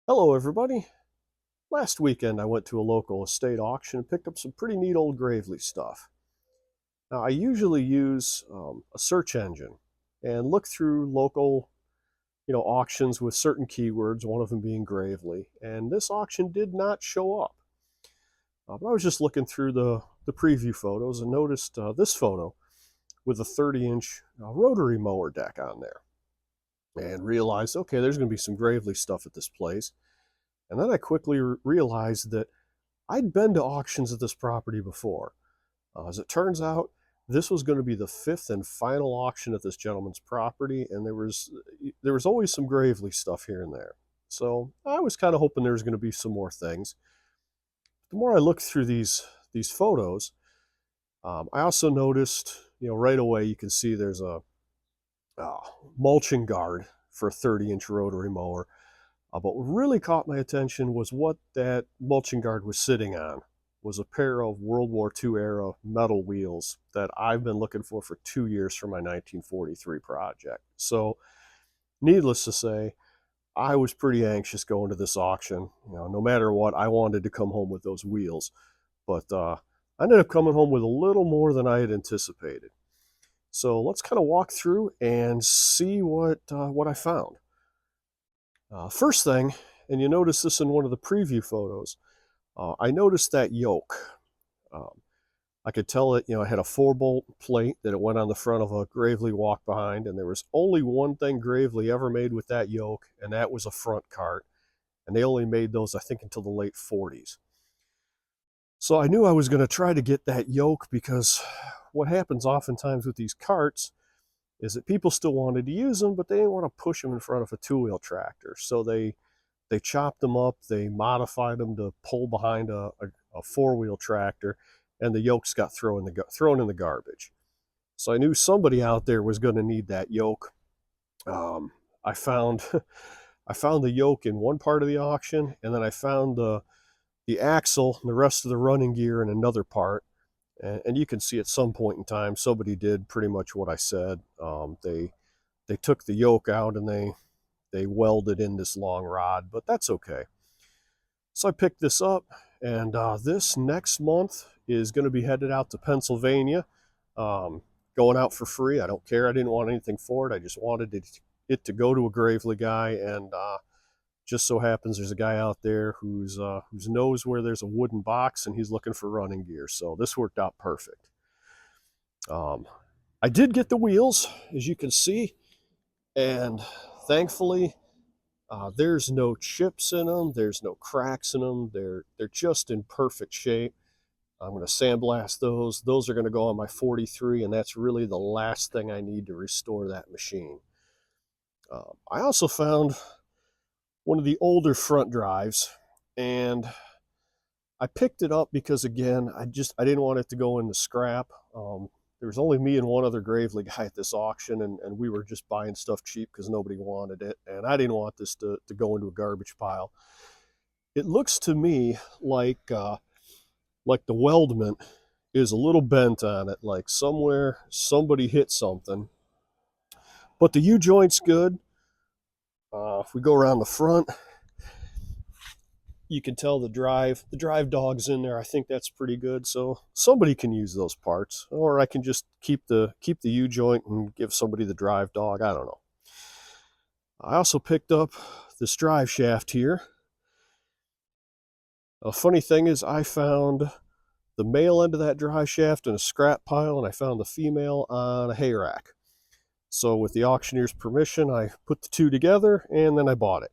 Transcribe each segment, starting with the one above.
Hello everybody. Last weekend I went to a local estate auction and picked up some pretty neat old Gravely stuff. Now I usually use a search engine and look through local auctions with certain keywords, one of them being Gravely, and this auction did not show up. But I was just looking through the preview photos and noticed this photo with a 30-inch rotary mower deck on there and realized, okay, there's going to be some Gravely stuff at this place. And then I quickly realized that I'd been to auctions at this property before. As it turns out, this was going to be the fifth and final auction at this gentleman's property, and there was always some Gravely stuff here and there. So I was kind of hoping there was going to be some more things. The more I looked through these photos, I also noticed, right away you can see there's a mulching guard for a 30-inch rotary mower. But what really caught my attention was what that mulching guard was sitting on. Was a pair of World War II era metal wheels that I've been looking for 2 years for my 1943 project. So needless to say, I was pretty anxious going to this auction. No matter what, I wanted to come home with those wheels. But I ended up coming home with a little more than I had anticipated. So let's kind of walk through and see what I found. First thing, and you notice this in one of the preview photos, I noticed that yoke. Um, I could tell it, had a 4-bolt plate that it went on the front of a Gravely walk behind, and there was only one thing Gravely ever made with that yoke, and that was a front cart. And they only made those, I think, until the late 40s. So I knew I was going to try to get that yoke because what happens oftentimes with these carts is that people still wanted to use them, but they didn't want to push them in front of a two-wheel tractor. So they chopped them up, they modified them to pull behind a four-wheel tractor, and the yokes got thrown in the garbage. So I knew somebody out there was going to need that yoke. I found I found the yoke in one part of the auction, and then I found the axle and the rest of the running gear in another part. And you can see at some point in time, somebody did pretty much what I said. They took the yoke out and they welded in this long rod, but that's okay. So I picked this up, and this next month is going to be headed out to Pennsylvania, going out for free. I don't care. I didn't want anything for it. I just wanted it to go to a Gravely guy, and just so happens there's a guy out there who's knows where there's a wooden box, and he's looking for running gear. So this worked out perfect. I did get the wheels, as you can see, and thankfully there's no chips in them, there's no cracks in them. They're just in perfect shape. I'm going to sandblast those. Those are going to go on my 43, and that's really the last thing I need to restore that machine. I also found one of the older front drives, and I picked it up because, again, I didn't want it to go in the scrap. There was only me and one other Gravely guy at this auction, and we were just buying stuff cheap because nobody wanted it, and I didn't want this to go into a garbage pile. It looks to me like the weldment is a little bent on it, like somewhere somebody hit something. But the U-joint's good. If we go around the front, you can tell the drive dog's in there. I think that's pretty good. So somebody can use those parts, or I can just keep the U-joint and give somebody the drive dog. I don't know. I also picked up this drive shaft here. A funny thing is I found the male end of that drive shaft in a scrap pile, and I found the female on a hay rack. So with the auctioneer's permission, I put the two together, and then I bought it.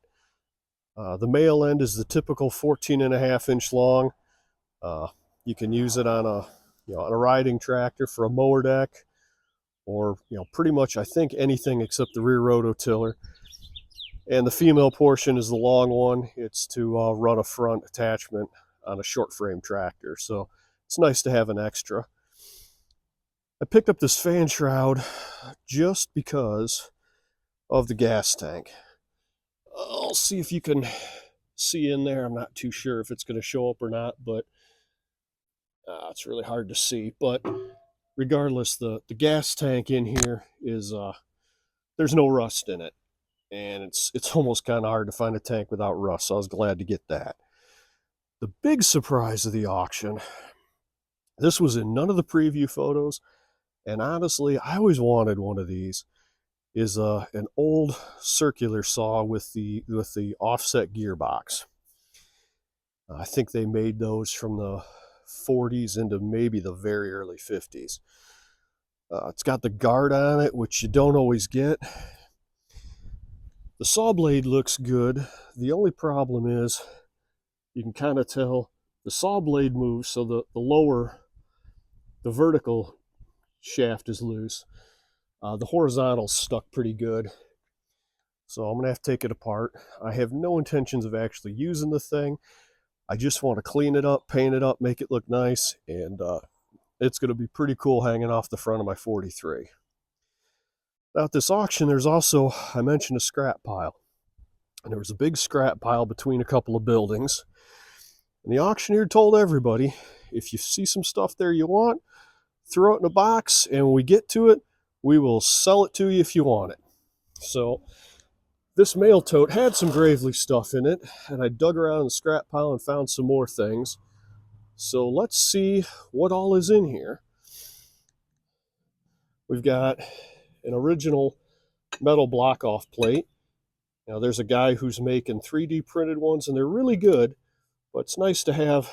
The male end is the typical 14.5-inch long. You can use it on a riding tractor for a mower deck, or pretty much I think anything except the rear rototiller. And the female portion is the long one. It's to run a front attachment on a short frame tractor. So it's nice to have an extra. I picked up this fan shroud just because of the gas tank. I'll see if you can see in there. I'm not too sure if it's going to show up or not, but it's really hard to see. But regardless, the gas tank in here is there's no rust in it. and it's almost kind of hard to find a tank without rust, so I was glad to get that. The big surprise of the auction, this was in none of the preview photos, and honestly, I always wanted one of these, is an old circular saw with the offset gearbox. I think they made those from the 40s into maybe the very early 50s. It's got the guard on it, which you don't always get. The saw blade looks good. The only problem is you can kind of tell the saw blade moves, so the vertical shaft is loose. The horizontal's stuck pretty good. So I'm going to have to take it apart. I have no intentions of actually using the thing. I just want to clean it up, paint it up, make it look nice, and it's going to be pretty cool hanging off the front of my 43. Now at this auction, there's also, I mentioned, a scrap pile. And there was a big scrap pile between a couple of buildings. And the auctioneer told everybody, if you see some stuff there you want, throw it in a box, and when we get to it, we will sell it to you if you want it. So this mail tote had some Gravely stuff in it, and I dug around in the scrap pile and found some more things. So let's see what all is in here. We've got an original metal block-off plate. Now there's a guy who's making 3D printed ones, and they're really good, but it's nice to have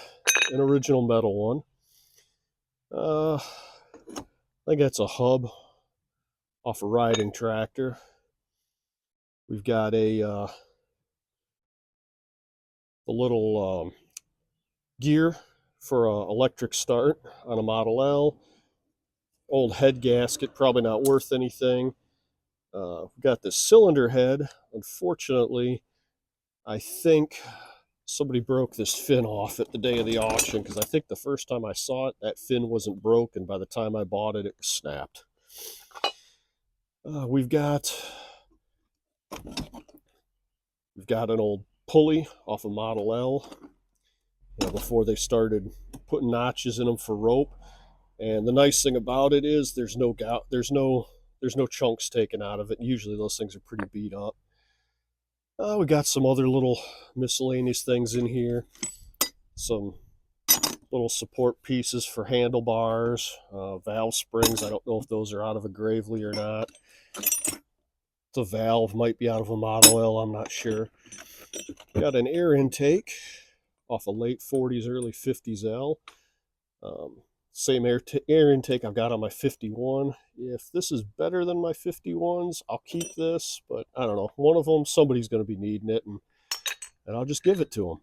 an original metal one. I think that's a hub off a riding tractor. We've got a little gear for an electric start on a Model L. Old head gasket, probably not worth anything. We've got this cylinder head. Unfortunately, I think somebody broke this fin off at the day of the auction, because I think the first time I saw it, that fin wasn't broken. By the time I bought it, it was snapped. We've got an old pulley off a Model L, before they started putting notches in them for rope. And the nice thing about it is there's no chunks taken out of it. Usually those things are pretty beat up. We got some other little miscellaneous things in here. Some little support pieces for handlebars, valve springs. I don't know if those are out of a Gravely or not. The valve might be out of a Model L, I'm not sure. Got an air intake off a late 40s, early 50s L. Same air intake I've got on my 51. If this is better than my 51s, I'll keep this, but I don't know. One of them, somebody's going to be needing it, and I'll just give it to them.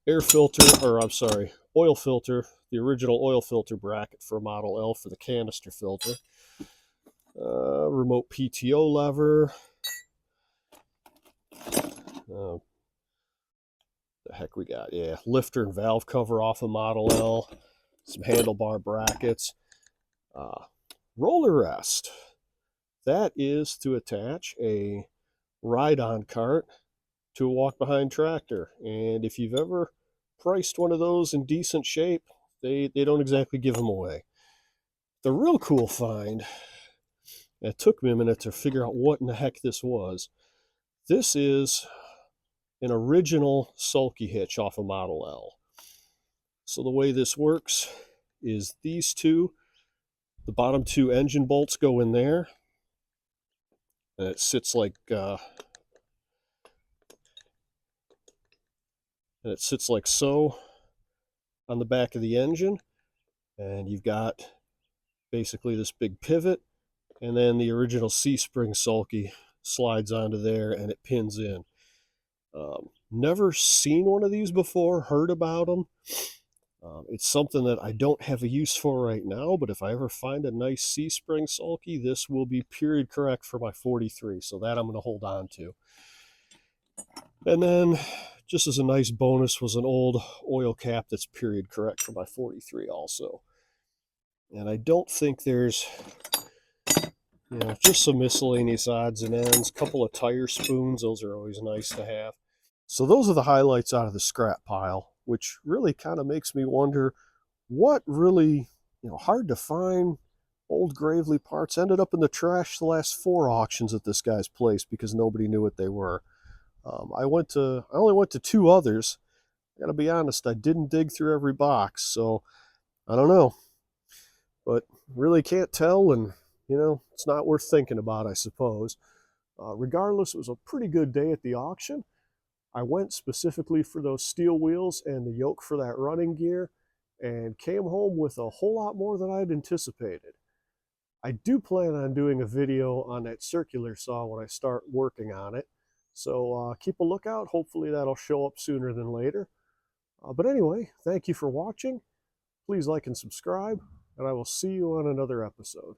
Air filter, or I'm sorry, oil filter, the original oil filter bracket for Model L for the canister filter. Remote PTO lever. The heck we got? Yeah, lifter and valve cover off a Model L. Some handlebar brackets. Roller rest. That is to attach a ride-on cart to a walk-behind tractor. And if you've ever priced one of those in decent shape, they don't exactly give them away. The real cool find, it took me a minute to figure out what in the heck this was. This is an original sulky hitch off a Model L. So the way this works is these two, the bottom two engine bolts go in there, and it sits like so on the back of the engine, and you've got basically this big pivot, and then the original C-spring sulky slides onto there and it pins in. Never seen one of these before, heard about them. It's something that I don't have a use for right now, but if I ever find a nice C-spring sulky, this will be period correct for my 43, so that I'm going to hold on to. And then, just as a nice bonus, was an old oil cap that's period correct for my 43 also. And I don't think there's, just some miscellaneous odds and ends, a couple of tire spoons, those are always nice to have. So those are the highlights out of the scrap pile, which really kind of makes me wonder what really, hard to find old Gravely parts ended up in the trash the last 4 auctions at this guy's place because nobody knew what they were. I only went to 2 others. I gotta be honest, I didn't dig through every box, so I don't know. But really can't tell, and it's not worth thinking about, I suppose. Regardless, it was a pretty good day at the auction. I went specifically for those steel wheels and the yoke for that running gear, and came home with a whole lot more than I'd anticipated. I do plan on doing a video on that circular saw when I start working on it, so keep a lookout. Hopefully that'll show up sooner than later. But anyway, thank you for watching. Please like and subscribe, and I will see you on another episode.